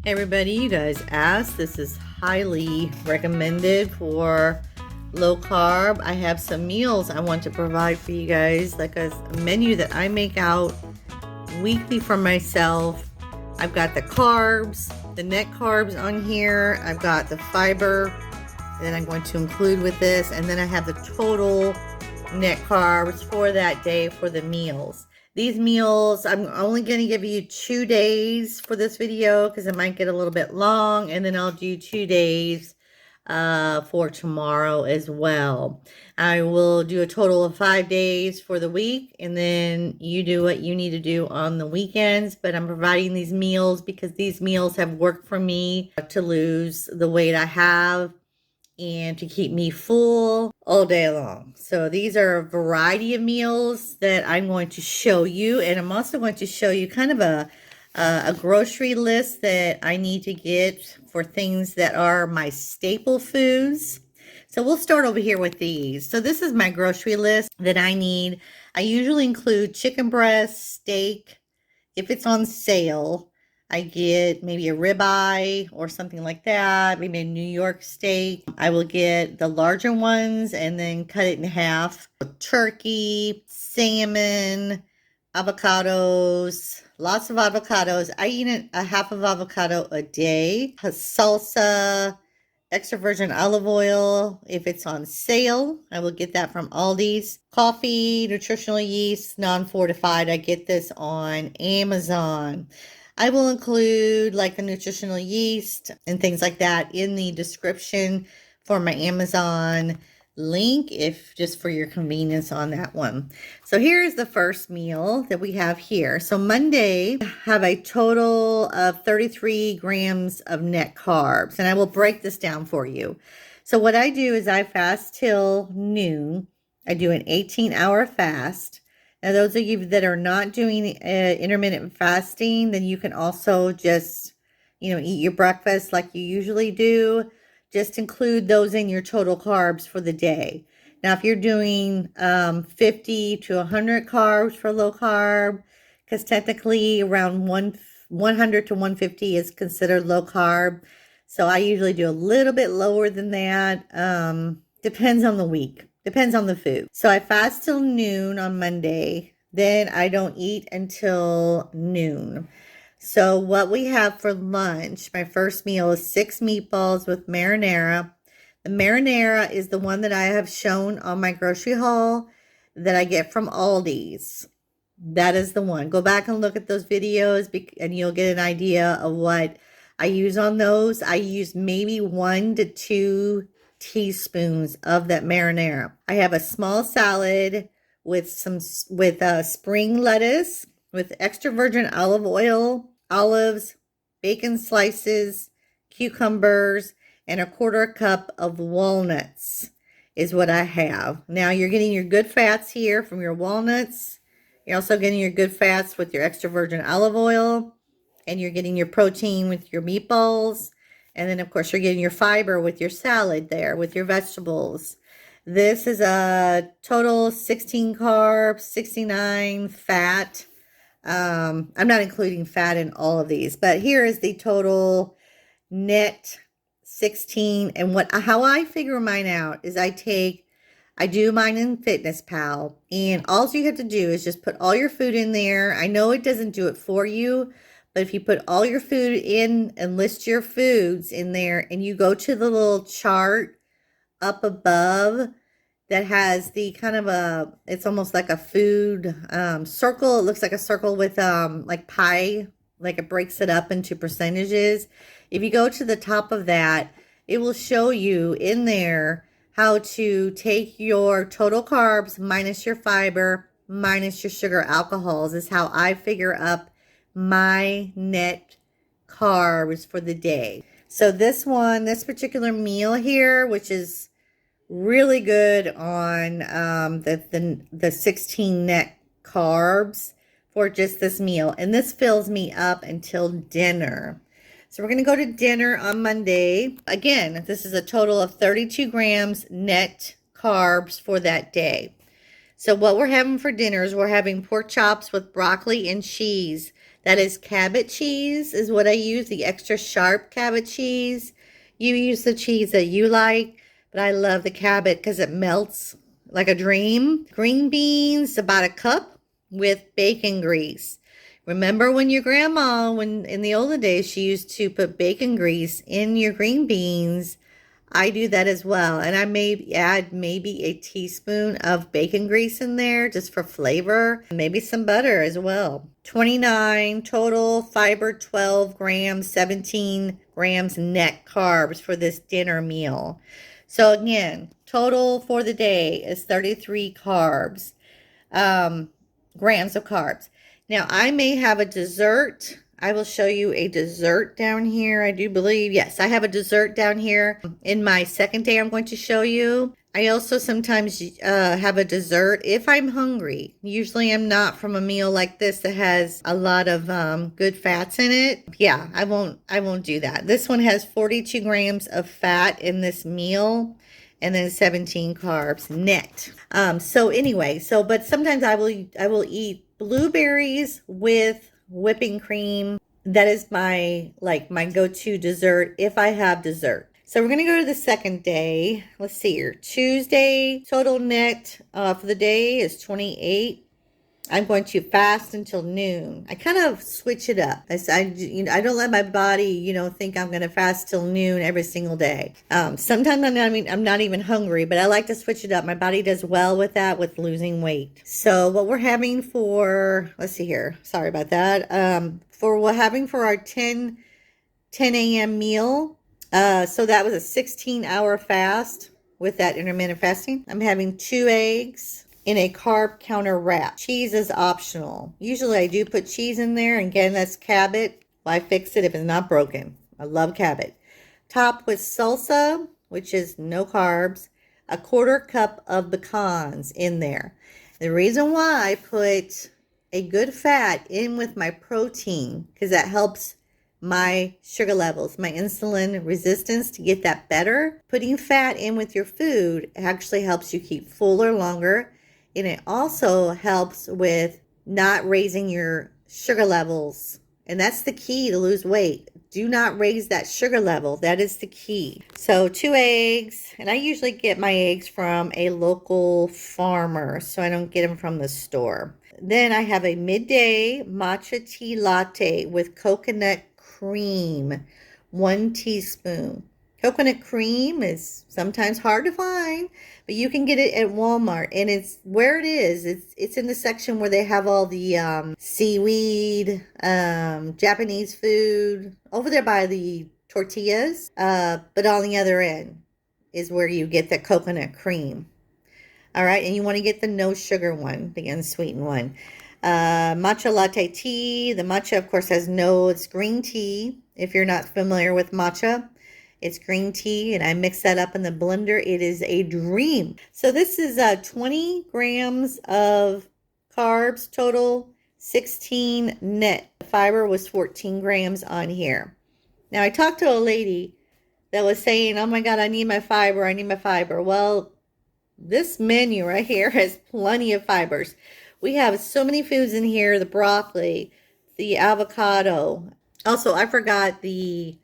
Hey everybody, you guys asked. This is highly recommended for low carb. I have some meals I want to provide for you guys, like a menu that I make out weekly for myself. I've got the carbs, the net carbs on here. I've got the fiber that I'm going to include with this, and then I have the total net carbs for that day for the meals. These meals, I'm only going to give you 2 days for this video because it might get a little bit long, and then I'll do 2 days for tomorrow as well. I will do a total of 5 days for the week, and then you do what you need to do on the weekends. But I'm providing these meals because these meals have worked for me to lose the weight I have and to keep me full all day long. So these are a variety of meals that I'm going to show you, and I'm also going to show you kind of a grocery list that I need to get for things that are my staple foods. So we'll start over here with these. So this is my grocery list that I need. I usually include chicken breast, steak. If it's on sale, I get maybe a ribeye or something like that, maybe a New York steak. I will get the larger ones and then cut it in half. Turkey, salmon, avocados, lots of avocados. I eat a half of avocado a day. Salsa, extra virgin olive oil. If it's on sale, I will get that from Aldi's. Coffee, nutritional yeast, non-fortified. I get this on Amazon. I will include like the nutritional yeast and things like that in the description for my Amazon link, if just for your convenience on that one. So here's the first meal that we have here. So Monday, I have a total of 33 grams of net carbs, and I will break this down for you. So what I do is I fast till noon. I do an 18-hour fast. Now, those of you that are not doing intermittent fasting, then you can also just, eat your breakfast like you usually do. Just include those in your total carbs for the day. Now, if you're doing 50 to 100 carbs for low carb, because technically around 100 to 150 is considered low carb. So I usually do a little bit lower than that. Depends on the week. Depends on the food. So I fast till noon on Monday. Then I don't eat until noon. So what we have for lunch, my first meal is 6 meatballs with marinara. The marinara is the one that I have shown on my grocery haul that I get from Aldi's. That is the one. Go back and look at those videos and you'll get an idea of what I use on those. I use maybe 1 to 2 teaspoons of that marinara. I have a small salad with spring lettuce, with extra virgin olive oil, olives, bacon slices, cucumbers, and a 1/4 cup of walnuts is what I have. Now you're getting your good fats here from your walnuts. You're also getting your good fats with your extra virgin olive oil, and you're getting your protein with your meatballs. And then, of course, you're getting your fiber with your salad there, with your vegetables. This is a total 16 carbs, 69 fat. I'm not including fat in all of these, but here is the total net 16. And how I figure mine out is I do mine in Fitness Pal, and all you have to do is just put all your food in there. I know it doesn't do it for you, but if you put all your food in and list your foods in there, and you go to the little chart up above that has the kind of it's almost like a food circle. It looks like a circle with like pie, like it breaks it up into percentages. If you go to the top of that, it will show you in there how to take your total carbs minus your fiber minus your sugar alcohols is how I figure up my net carbs for the day. So this particular meal here, which is really good on the 16 net carbs for just this meal. And this fills me up until dinner. So we're going to go to dinner on Monday. Again, this is a total of 32 grams net carbs for that day. So what we're having for dinner is we're having pork chops with broccoli and cheese. That is Cabot cheese is what I use, the extra sharp Cabot cheese. You use the cheese that you like, but I love the Cabot because it melts like a dream. Green beans, about a cup with bacon grease. Remember when your grandma, when in the olden days, she used to put bacon grease in your green beans. I do that as well. And I may add maybe a teaspoon of bacon grease in there just for flavor. Maybe some butter as well. 29 total, fiber 12 grams, 17 grams net carbs for this dinner meal. So again, total for the day is 33 carbs, grams of carbs. Now I may have a dessert. I will show you a dessert down here. I do believe, yes, I have a dessert down here. In my second day, I'm going to show you. I also sometimes have a dessert if I'm hungry. Usually I'm not from a meal like this that has a lot of good fats in it. Yeah, I won't do that. This one has 42 grams of fat in this meal and then 17 carbs net. So anyway, but sometimes I will eat blueberries with whipping cream. That is my go-to dessert if I have dessert. So we're going to go to the second day. Let's see here. Tuesday, total net for the day is 28. I'm going to fast until noon. I kind of switch it up. I don't let my body, think I'm going to fast till noon every single day. Sometimes I'm not even hungry, but I like to switch it up. My body does well with that, with losing weight. So what we're having for, let's see here. Sorry about that. For what we're having for our 10 a.m. meal. So that was a 16-hour fast with that intermittent fasting. I'm having 2 eggs in a carb counter wrap. Cheese is optional. Usually I do put cheese in there. And again, that's Cabot. Why fix it if it's not broken? I love Cabot. Topped with salsa, which is no carbs. A 1/4 cup of pecans in there. The reason why I put a good fat in with my protein, because that helps my sugar levels, my insulin resistance to get that better. Putting fat in with your food actually helps you keep fuller longer. And it also helps with not raising your sugar levels. And that's the key to lose weight. Do not raise that sugar level. That is the key. So 2 eggs. And I usually get my eggs from a local farmer, so I don't get them from the store. Then I have a midday matcha tea latte with coconut cream. 1 teaspoon. Coconut cream is sometimes hard to find, but you can get it at Walmart, and it's where it is. It's in the section where they have all the seaweed, Japanese food over there by the tortillas. But on the other end is where you get the coconut cream. All right, and you want to get the no sugar one, the unsweetened one. Matcha latte tea. The matcha, of course, it's green tea. If you're not familiar with matcha, it's green tea, and I mix that up in the blender. It is a dream. So this is 20 grams of carbs total, 16 net. The fiber was 14 grams on here. Now, I talked to a lady that was saying, oh my God, I need my fiber. I need my fiber. Well, this menu right here has plenty of fibers. We have so many foods in here, the broccoli, the avocado. Also, I forgot the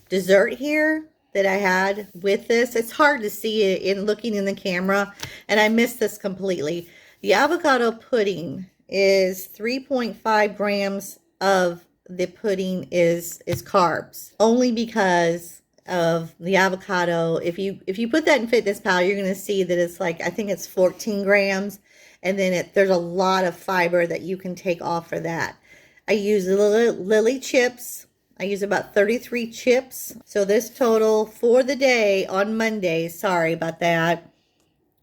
dessert here that I had with this. It's hard to see it in looking in the camera, and I missed this completely. The avocado pudding is 3.5 grams of the pudding is carbs, only because of the avocado. If you put that in Fitness Pal, you're going to see that it's like, I think it's 14 grams, and then there's a lot of fiber that you can take off for that. I use Lily chips. I use about 33 chips. So this total for the day on Monday, sorry about that,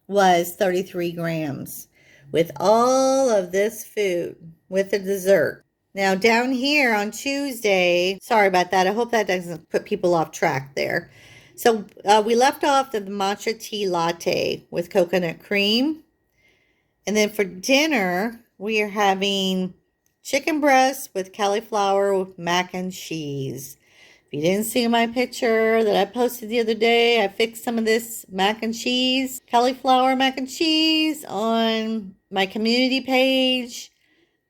was 33 grams with all of this food with the dessert. Now down here on Tuesday, sorry about that. I hope that doesn't put people off track there. So we left off the matcha tea latte with coconut cream. And then for dinner, we are having chicken breast with cauliflower with mac and cheese. If you didn't see my picture that I posted the other day, I fixed some of this mac and cheese, cauliflower mac and cheese on my community page.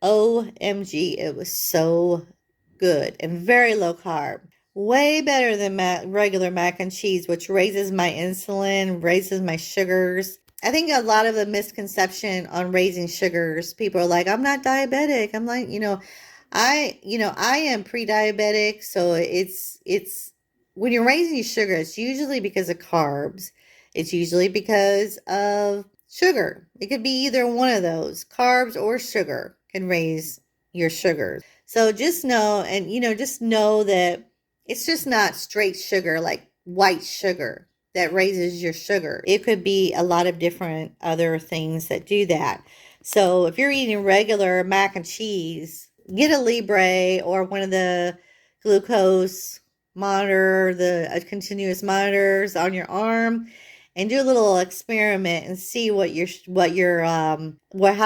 OMG, it was so good and very low carb. Way better than regular mac and cheese, which raises my insulin, raises my sugars. I think a lot of the misconception on raising sugars, people are like, I'm not diabetic. I'm like, I am pre-diabetic, so it's when you're raising sugar, it's usually because of carbs. It's usually because of sugar. It could be either one of those. Carbs or sugar can raise your sugars. So just know, and just know that it's just not straight sugar like white sugar that raises your sugar. It could be a lot of different other things that do that. So if you're eating regular mac and cheese, get a Libre or one of the glucose monitor, the continuous monitors on your arm, and do a little experiment and see how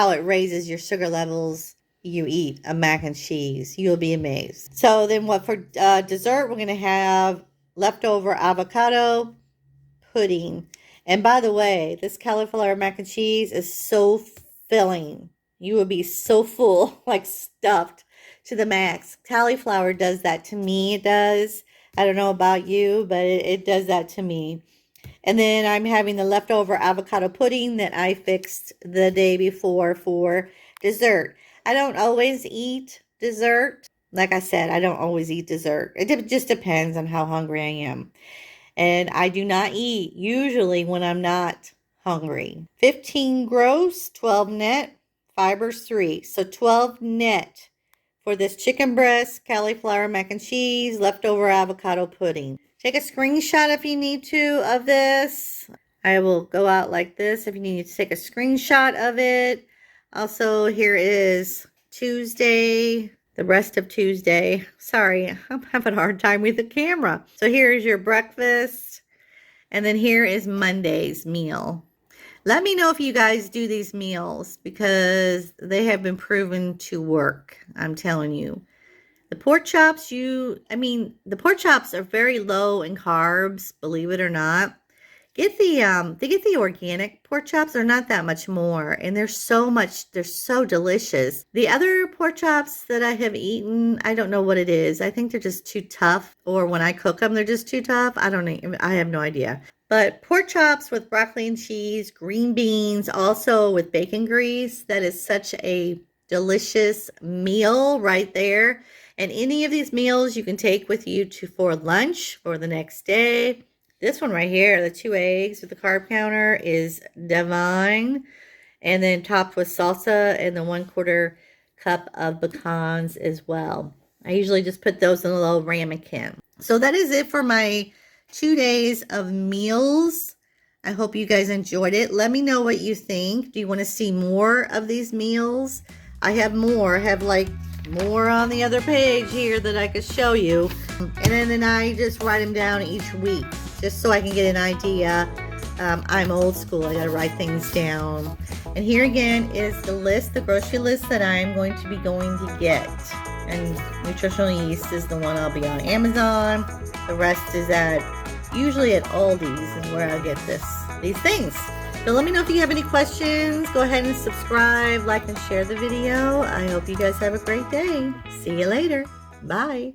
it raises your sugar levels. You eat a mac and cheese, you'll be amazed. So then what for dessert, we're going to have leftover avocado pudding. And by the way, this cauliflower mac and cheese is so filling. You will be so full, like stuffed to the max. Cauliflower does that to me. It does. I don't know about you, but it does that to me. And then I'm having the leftover avocado pudding that I fixed the day before for dessert. I don't always eat dessert. Like I said, I don't always eat dessert. It just depends on how hungry I am. And I do not eat usually when I'm not hungry. 15 gross, 12 net, fibers 3. So 12 net for this chicken breast, cauliflower mac and cheese, leftover avocado pudding. Take a screenshot if you need to of this. I will go out like this if you need to take a screenshot of it. Also, here is Tuesday, the rest of Tuesday. Sorry, I'm having a hard time with the camera. So here is your breakfast. And then here is Monday's meal. Let me know if you guys do these meals because they have been proven to work. I'm telling you. The pork chops, the pork chops are very low in carbs, believe it or not. Get the organic pork chops. They're not that much more, and they're so delicious. The other pork chops that I have eaten, I don't know what it is. I think they're just too tough, or when I cook them, they're just too tough. I don't know. I have no idea. But pork chops with broccoli and cheese, green beans, also with bacon grease, that is such a delicious meal right there. And any of these meals you can take with you for lunch or the next day. This one right here, the 2 eggs with the carb counter, is divine. And then topped with salsa and the 1/4 cup of pecans as well. I usually just put those in a little ramekin. So that is it for my 2 days of meals. I hope you guys enjoyed it. Let me know what you think. Do you want to see more of these meals? I have more. I have like more on the other page here that I could show you. And then I just write them down each week just so I can get an idea. I'm old school. I got to write things down. And here again is the list, the grocery list that I'm going to be going to get. And Nutritional Yeast is the one I'll be on Amazon. The rest is usually at Aldi's is where I get these things. So let me know if you have any questions. Go ahead and subscribe, like, and share the video. I hope you guys have a great day. See you later. Bye.